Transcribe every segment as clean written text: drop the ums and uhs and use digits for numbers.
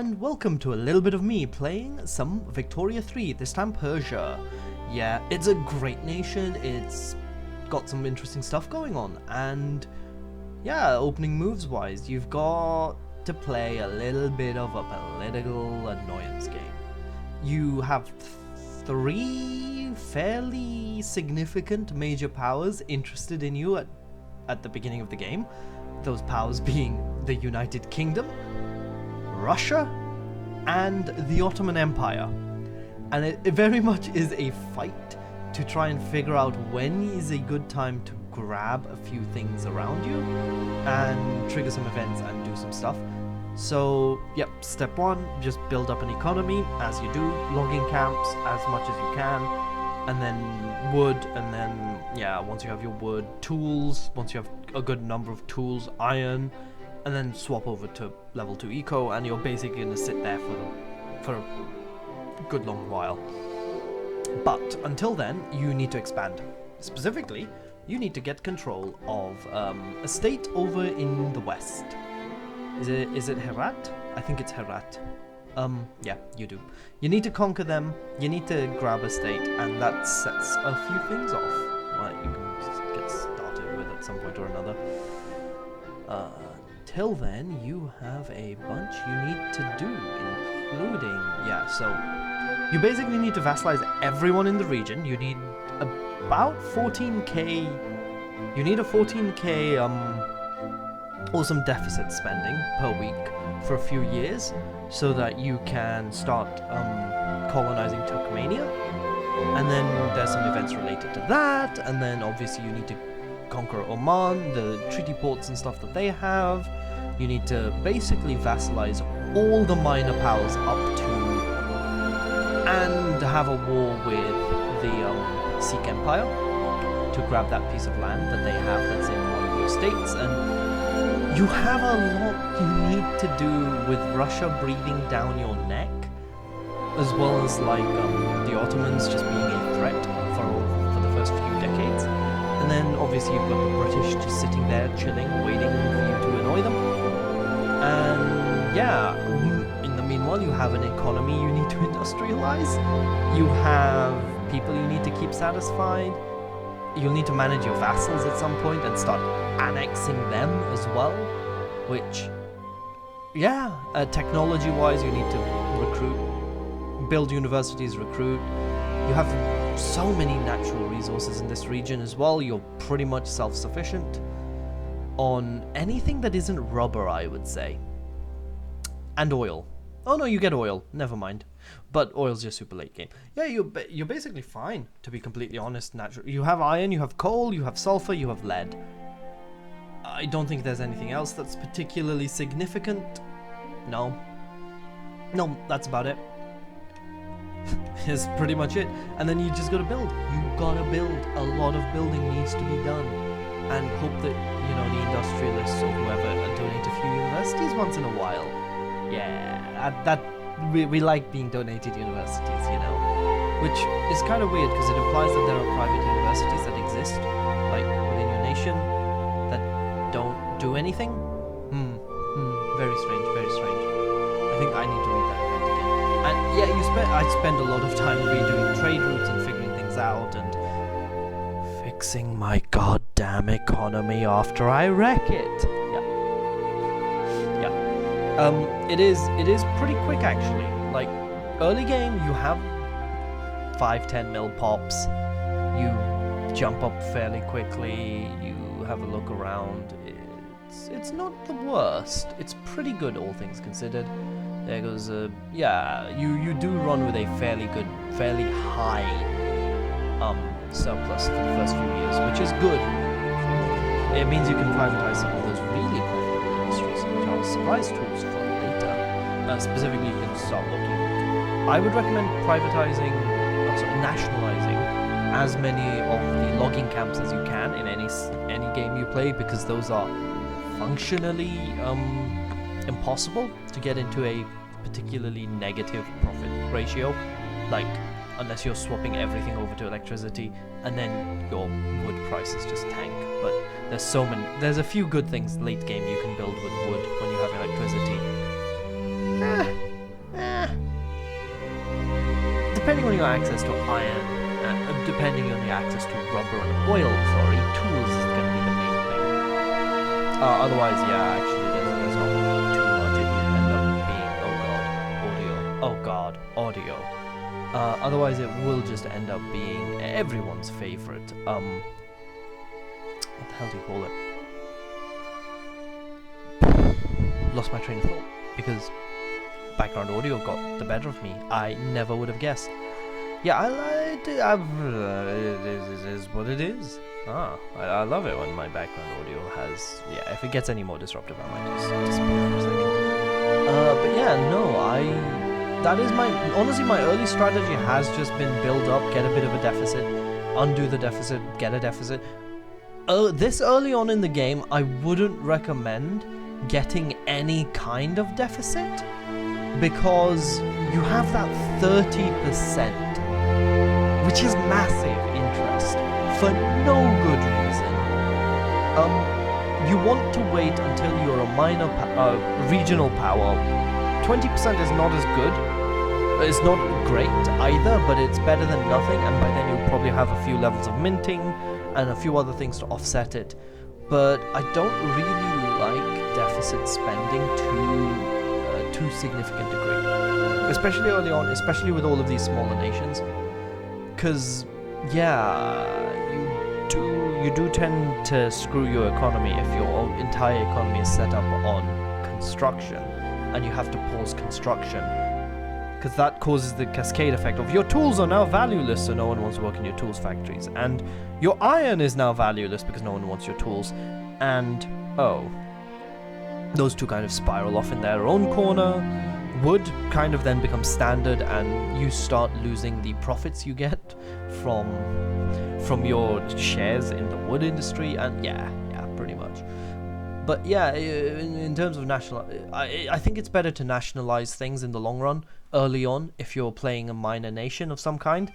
and welcome to a little bit of me playing some Victoria 3, this time Persia. Yeah, it's a great nation, it's got some interesting stuff going on, and yeah, opening moves wise, you've got to play a little bit of a political annoyance game. You have three fairly significant major powers interested in you at the beginning of the game. Those powers being the United Kingdom, Russia, and the Ottoman Empire. And it very much is a fight to try and figure out when is a good time to grab a few things around you and trigger some events and do some stuff. So, yep, step one, just build up an economy as you do, logging camps as much as you can, and then wood, and then, yeah, once you have your wood, tools, once you have a good number of tools, iron, and then swap over to level 2 eco, and you're basically going to sit there for a good long while. But until then, you need to expand. Specifically, you need to get control of a state over in the west. Is it Herat? I think it's Herat. Yeah, you do. You need to conquer them, you need to grab a state, and that sets a few things off. Well, you can just get started with at some point or another. Till then, you have a bunch you need to do, including, yeah, so you basically need to vassalize everyone in the region. You need about 14k, you need a 14k, awesome deficit spending per week for a few years so that you can start colonizing Turkmenia, and then there's some events related to that, and then obviously you need to conquer Oman, the treaty ports and stuff that they have. You need to basically vassalize all the minor powers up to and have a war with the Sikh Empire to grab that piece of land that they have that's in one of your states. And you have a lot you need to do with Russia breathing down your neck, as well as like the Ottomans just being a threat for the first few decades. And then obviously you've got the British just sitting there chilling, waiting for you to annoy them. And yeah, in the meanwhile you have an economy you need to industrialize. You have people you need to keep satisfied. You'll need to manage your vassals at some point and start annexing them as well, which, yeah, technology-wise you need to recruit, build universities, recruit. You have so many natural resources in this region as well. You're pretty much self-sufficient on anything that isn't rubber, I would say. And oil. Oh no, you get oil, never mind. But oil's your super late game. Yeah, you're basically fine, to be completely honest. You have iron, you have coal, you have sulfur, you have lead. I don't think there's anything else that's particularly significant. No, that's about it. Is pretty much it. And then you just gotta build. You gotta build. A lot of building needs to be done. And hope that, you know, the industrialists or whoever donate a few universities once in a while. Yeah, we like being donated universities, you know. Which is kind of weird because it implies that there are private universities that exist, like, within your nation, that don't do anything. Very strange, very strange. I think I need to read that event again. And yeah, I spend a lot of time redoing trade routes and figuring things out and fixing my goddamn economy after I wreck it. It is pretty quick actually. Like, early game you have 5-10 mil pops, you jump up fairly quickly, you have a look around. It's not the worst. It's pretty good, all things considered. There goes yeah, you do run with a fairly high surplus for the first few years, which is good. It means you can privatize some of those really profitable industries, which are surprise tools for later. Specifically, you can start looking. I would recommend nationalizing as many of the logging camps as you can in any game you play, because those are functionally impossible to get into a particularly negative profit ratio, like unless you're swapping everything over to electricity, and then your wood prices just tank. But there's a few good things late game you can build with wood when you have electricity. on your access to iron, depending on your access to rubber and oil, tools is going to be the main thing. Otherwise, yeah, actually, there's not too much. It will end up being, audio. Otherwise, it will just end up being everyone's favorite. What the hell do you call it? Lost my train of thought because background audio got the better of me. I never would have guessed. Yeah, it is what it is. I love it when my background audio has... Yeah, if it gets any more disruptive, I might just disappear for a second. But yeah, no, that is honestly, my early strategy has just been build up, get a bit of a deficit, undo the deficit, get a deficit. This early on in the game, I wouldn't recommend getting any kind of deficit, because you have that 30%, which is massive interest, for no good reason. You want to wait until you're a minor regional power. 20% is not as good. It's not great either, but it's better than nothing, and by then you'll probably have a few levels of minting and a few other things to offset it. But I don't really like deficit spending to significant degree, especially early on, especially with all of these smaller nations, because you do tend to screw your economy if your entire economy is set up on construction and you have to pause construction, because that causes the cascade effect of your tools are now valueless, so no one wants to work in your tools factories, and your iron is now valueless because no one wants your tools, and those two kind of spiral off in their own corner. Wood kind of then becomes standard, and you start losing the profits you get from your shares in the wood industry, and yeah, pretty much. But yeah, in terms of I think it's better to nationalize things in the long run, early on, if you're playing a minor nation of some kind,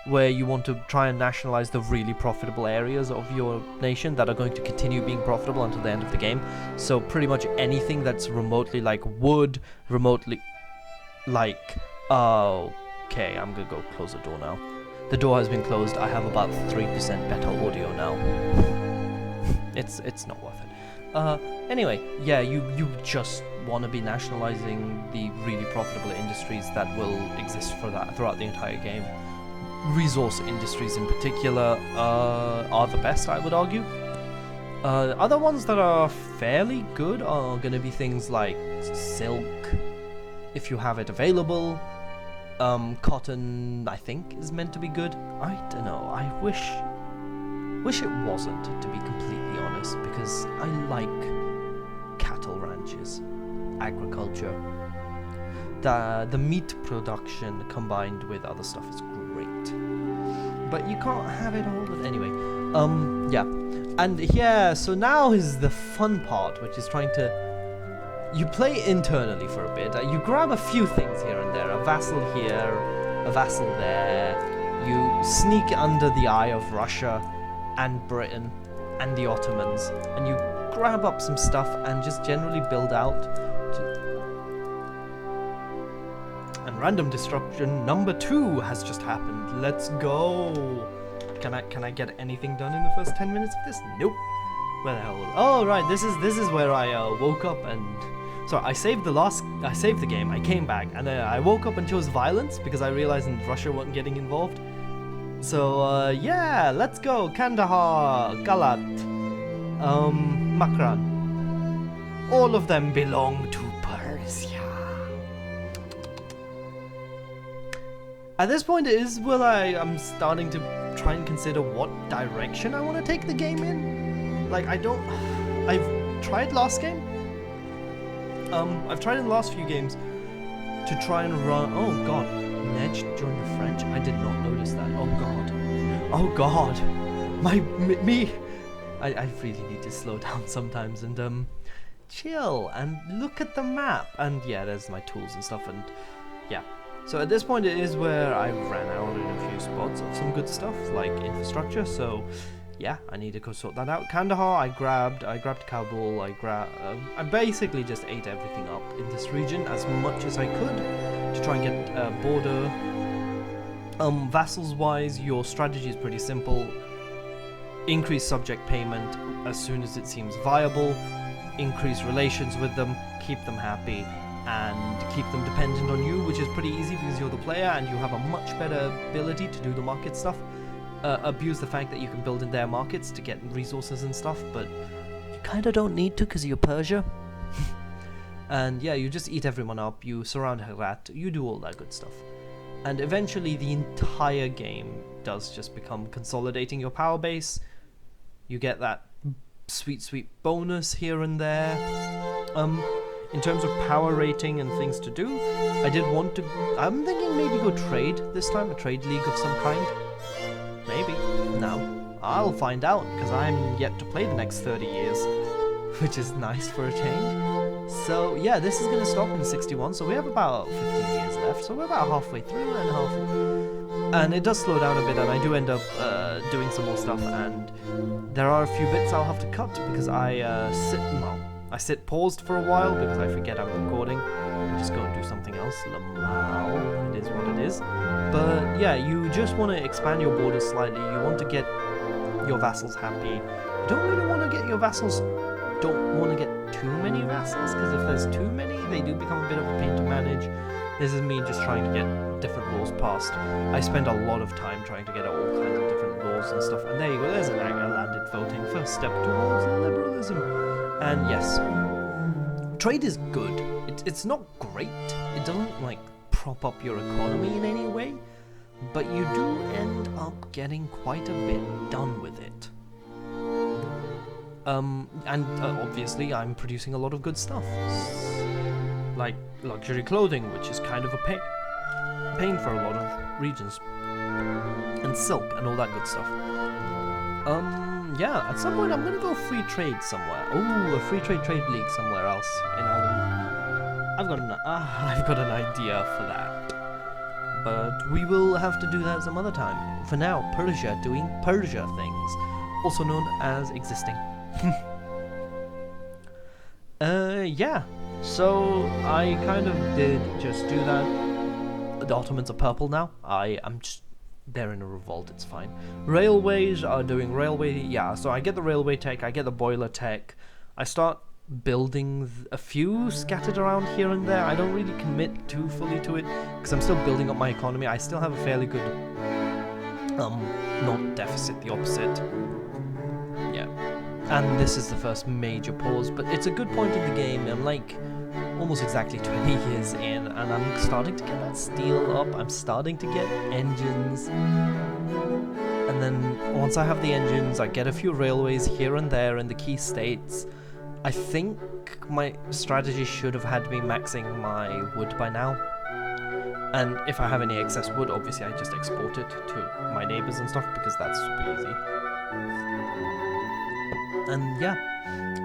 where you want to try and nationalize the really profitable areas of your nation that are going to continue being profitable until the end of the game. So pretty much anything that's remotely like wood, remotely like... okay, I'm gonna go close the door now. The door has been closed. I have about 3% better audio now. It's not worth it. Anyway, yeah, you just want to be nationalizing the really profitable industries that will exist throughout the entire game. Resource industries in particular are the best, I would argue. Other ones that are fairly good are going to be things like silk, if you have it available. Cotton, I think, is meant to be good. I don't know. I wish it wasn't, to be completely honest, because I like cattle ranches, agriculture. The meat production combined with other stuff is great. But you can't have it all. Anyway, yeah. And yeah, so now is the fun part, which is trying to... You play internally for a bit. You grab a few things here and there. A vassal here, a vassal there. You sneak under the eye of Russia and Britain and the Ottomans, and you grab up some stuff and just generally build out. And random disruption number 2 has just happened. Let's go. Can I get anything done in the first 10 minutes of this? Nope. Where the hell was... Oh right, this is where I woke up and... So I saved the game, I came back, and I woke up and chose violence because I realized Russia wasn't getting involved. So yeah, let's go. Kandahar, Galat, Makran. All of them belong to Persia. At this point is where I'm starting to try and consider what direction I want to take the game in. Like, I've tried last game. I've tried in the last few games to try and run... Oh god, Nedge joined the French? I did not notice that. Oh god. Me. I really need to slow down sometimes and chill and look at the map. And yeah, there's my tools and stuff, and yeah. So at this point it is where I ran out in a few spots of some good stuff, like infrastructure, so yeah, I need to go sort that out. Kandahar, I grabbed Kabul, I basically just ate everything up in this region as much as I could to try and get border Vassals-wise, your strategy is pretty simple. Increase subject payment as soon as it seems viable, increase relations with them, keep them happy, and keep them dependent on you, which is pretty easy because you're the player and you have a much better ability to do the market stuff. Abuse the fact that you can build in their markets to get resources and stuff, but you kind of don't need to because you're Persia. And yeah, you just eat everyone up, you surround Herat, you do all that good stuff. And eventually the entire game does just become consolidating your power base. You get that sweet bonus here and there. In terms of power rating and things to do, I'm thinking maybe go trade this time, a trade league of some kind. Maybe. No. I'll find out, because I'm yet to play the next 30 years, which is nice for a change. So yeah, this is going to stop in 61, so we have about 15 years left, so we're about halfway through and it does slow down a bit, and I do end up doing some more stuff, and there are a few bits I'll have to cut because I sit paused for a while because I forget I'm recording and just go and do something else. Lamau, it is what it is. But yeah, you just want to expand your borders slightly. You want to get your vassals happy. You don't really want to get your vassals, don't want to get too many vassals, because if there's too many, they do become a bit of a pain to manage. This is me just trying to get different laws passed. I spend a lot of time trying to get all kinds of different laws and stuff, and there you go, there's an landed voting, first step towards liberalism. And yes, trade is good. It's not great. It doesn't like prop up your economy in any way, but you do end up getting quite a bit done with it. Obviously I'm producing a lot of good stuff, like luxury clothing, which is kind of a pain for a lot of regions, and silk and all that good stuff. Yeah, at some point I'm gonna go free trade somewhere. Oh, a free trade league somewhere else in Ireland. I've got an idea for that, but we will have to do that some other time. For now, Persia doing Persia things, also known as existing. Yeah, so I kind of did just do that. The Ottomans are purple now. They're in a revolt, it's fine. Railways are doing railway, yeah, so I get the railway tech, I get the boiler tech. I start building a few scattered around here and there. I don't really commit too fully to it, because I'm still building up my economy. I still have a fairly good, not deficit, the opposite. Yeah. And this is the first major pause, but it's a good point in the game. I'm like almost exactly 20 years in, and I'm starting to get that steel up. I'm starting to get engines, and then once I have the engines, I get a few railways here and there in the key states. I think my strategy should have had me maxing my wood by now, and if I have any excess wood, obviously I just export it to my neighbors and stuff, because that's super easy. And yeah,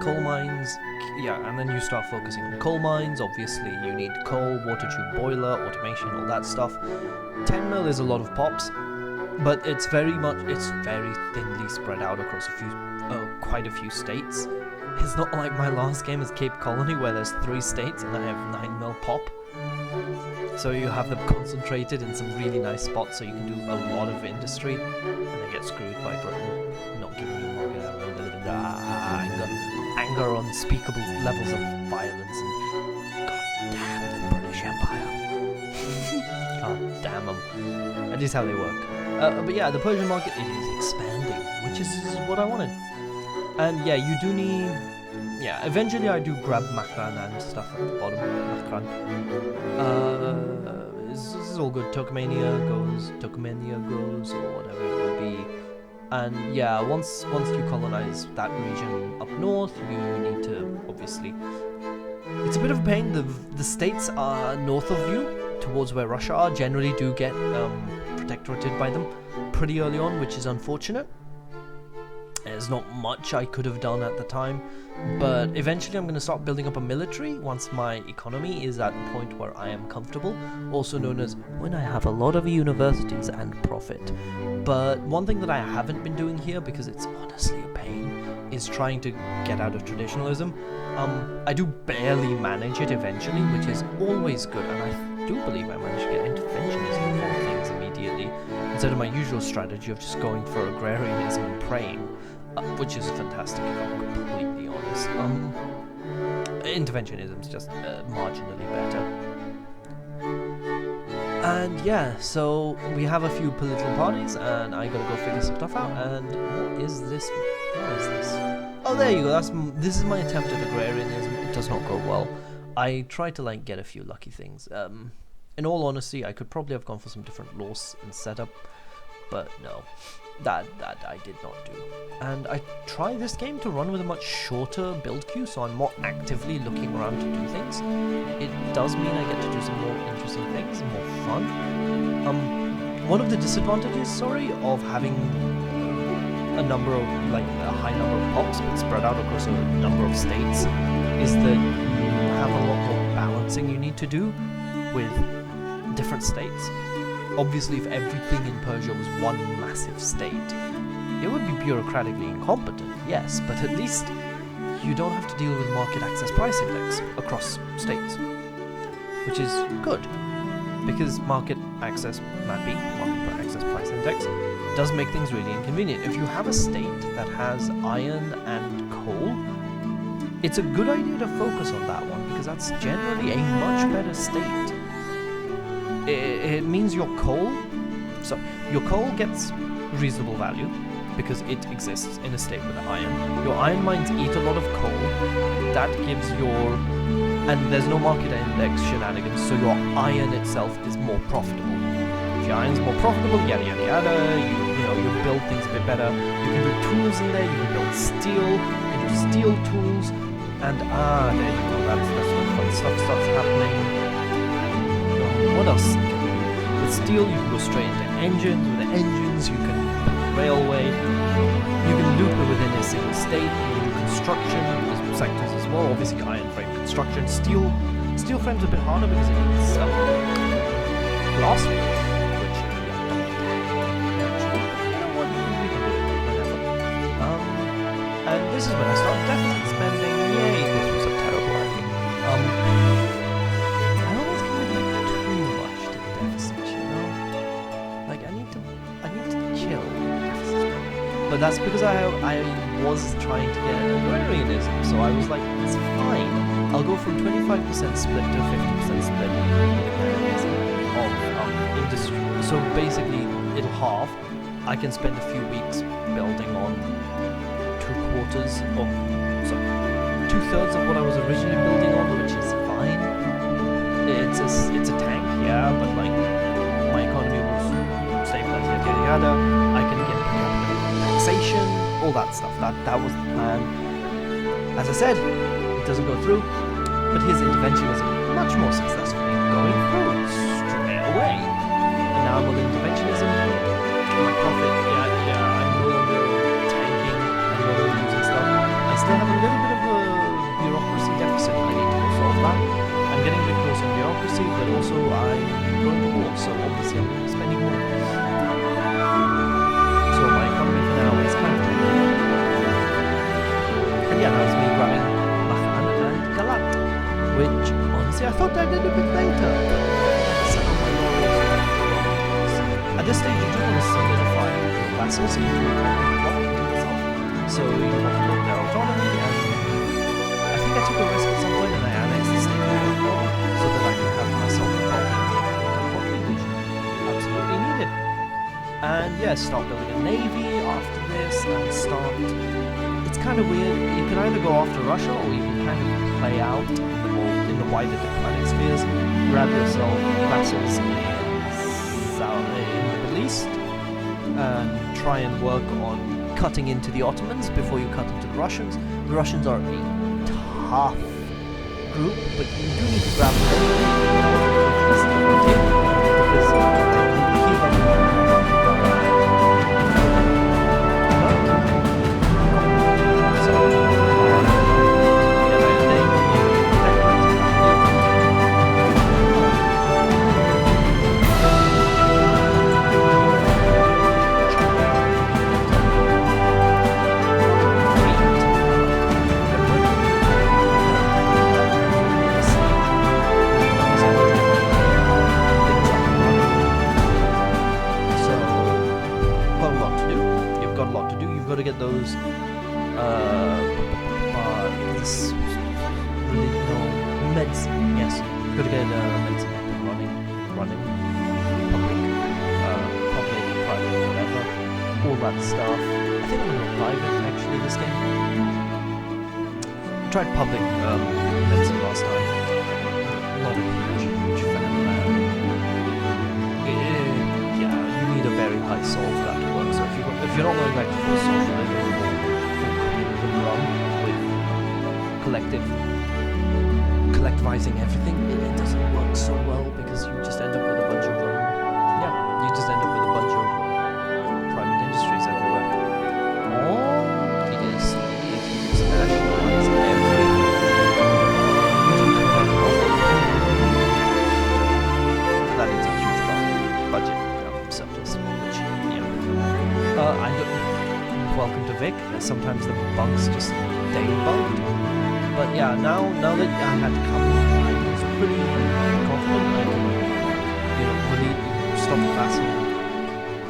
coal mines, yeah, and then you start focusing on coal mines. Obviously you need coal, water tube boiler, automation, all that stuff. 10 mil is a lot of pops, but it's very thinly spread out across quite a few states. It's not like my last game is Cape Colony, where there's 3 states and I have 9 mil pop. So you have them concentrated in some really nice spots, so you can do a lot of industry, and then get screwed by Britain not giving you more anger, unspeakable levels of violence, and god damn the British Empire. God damn them. That is how they work. But yeah, the Persian market is expanding, which is what I wanted. And yeah, you do need... Yeah, eventually I do grab Makran and stuff at the bottom. Makran. This is all good. Turkmenia goes, or whatever it would be. And yeah, once you colonize that region up north, you need to, obviously... It's a bit of a pain. The states are north of you, towards where Russia are, generally do get protectorated by them pretty early on, which is unfortunate. There's not much I could have done at the time, but eventually I'm going to start building up a military once my economy is at the point where I am comfortable, also known as when I have a lot of universities and profit. But one thing that I haven't been doing here, because it's honestly a pain, is trying to get out of traditionalism. I do barely manage it eventually, which is always good, and I do believe I managed to get interventionism for things immediately. immediately, instead of my usual strategy of just going for agrarianism and praying, which is fantastic if I'm completely honest. Interventionism's just marginally better. And yeah, so we have a few political parties, and I gotta go figure some stuff out. And what is this? What is this? Oh, there you go. This is my attempt at agrarianism. It does not go well. I try to like get a few lucky things. In all honesty, I could probably have gone for some different laws and setup, but no, that I did not do. And I try this game to run with a much shorter build queue, so I'm more actively looking around to do things. It does mean I get to do some more interesting things, more fun. One of the disadvantages, of having a high number of pops but spread out across a number of states is that you have a lot more balancing you need to do with different states. Obviously, if everything in Persia was one massive state, it would be bureaucratically incompetent, yes, but at least you don't have to deal with market access price index across states, which is good, because market access price index, does make things really inconvenient. If you have a state that has iron and coal, it's a good idea to focus on that one, because that's generally a much better state. It means your coal gets reasonable value because it exists in a state with iron. Your iron mines eat a lot of coal. That gives and there's no market index shenanigans, so your iron itself is more profitable. If your iron's more profitable, yada yada yada, you build things a bit better. You can do tools in there. You can build steel. You can do steel tools, and there you go. That's when fun stuff starts happening. What else can you do? With steel, you can go straight into engines. With the engines, you can railway. You can loop it within a single state. You can do construction sectors as well. Obviously, iron frame construction. Steel frame's a bit harder because it needs glass, which and this is when I start deficit spending. Yay! This was a terrible idea. But that's because I was trying to get agrarianism, so I was like, it's fine. I'll go from 25% split to 50% split of industry. So basically, it'll halve. I can spend a few weeks building on 2/3 of what I was originally building on, which is fine. It's a tank, yeah, but like my economy will stabilize, yada yada. I can get taxation, all that stuff. That was the plan. As I said, it doesn't go through, but his interventionism much more successfully going through straight away. And now with interventionism, my profit, I'm no longer tanking, I'm no longer using stuff. I still have a little bit of a bureaucracy deficit. I need to go solve that. I'm getting a bit close on bureaucracy, but also I'm going to war, so obviously I'm going to be spending more. So my economy for now is kind of tanking. And yeah, that was me grabbing Mahan and Galat, which honestly I thought I did a bit later, but at this stage you do want to solidify your vassals into a kind of block itself. So you want to look their autonomy, and I think I took a risk at some point and I annexed the state of War so that I could have myself a problem, which absolutely needed. And yeah, start building a navy after this and start. It's kind of weird. You can either go after Russia or you can kind of play out in the wider diplomatic spheres. Grab yourself vassals in the Middle East and try and work on cutting into the Ottomans before you cut into the Russians. The Russians are a tough group, but you do need to grab them because Gotta get medicine up and running, public, private, whatever, all that stuff. I think I'm gonna private actually this game. I tried public medicine last time. Not a huge fan of that. Yeah, you need a very high soul for that to work. So if you're not going like full socialism or full communism run with collectivizing everything, it doesn't work so well because you just end up with a bunch of private industries everywhere. Or is if you just nationalize everything. That is a huge budget surplus, which I don't. Welcome to Vic. Sometimes the bugs just stay bugged. But yeah, now that I had come, I was pretty confident I could, really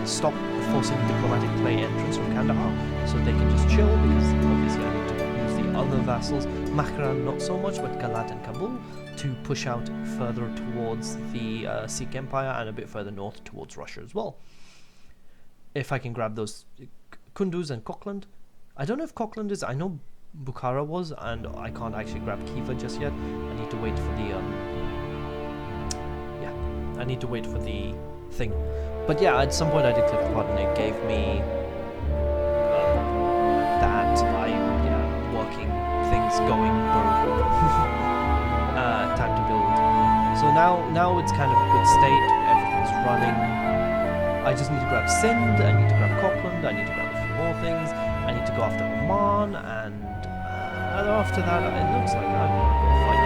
stop forcing diplomatic play entrance from Kandahar, so they can just chill, because obviously I need to use the other vassals, Makran not so much, but Galat and Kabul, to push out further towards the Sikh Empire and a bit further north towards Russia as well. If I can grab those Kunduz and Kokland. I don't know if Kokland is, I know Bukhara was, and I can't actually grab Khiva just yet. I need to wait for the thing. But yeah, at some point I did click the button. It gave me working things going. Time to build. So now it's kind of a good state. Everything's running. I just need to grab Sindh. I need to grab Kokland. I need to grab a few more things. I need to go after Oman, and after that, it looks like I'm going to go fight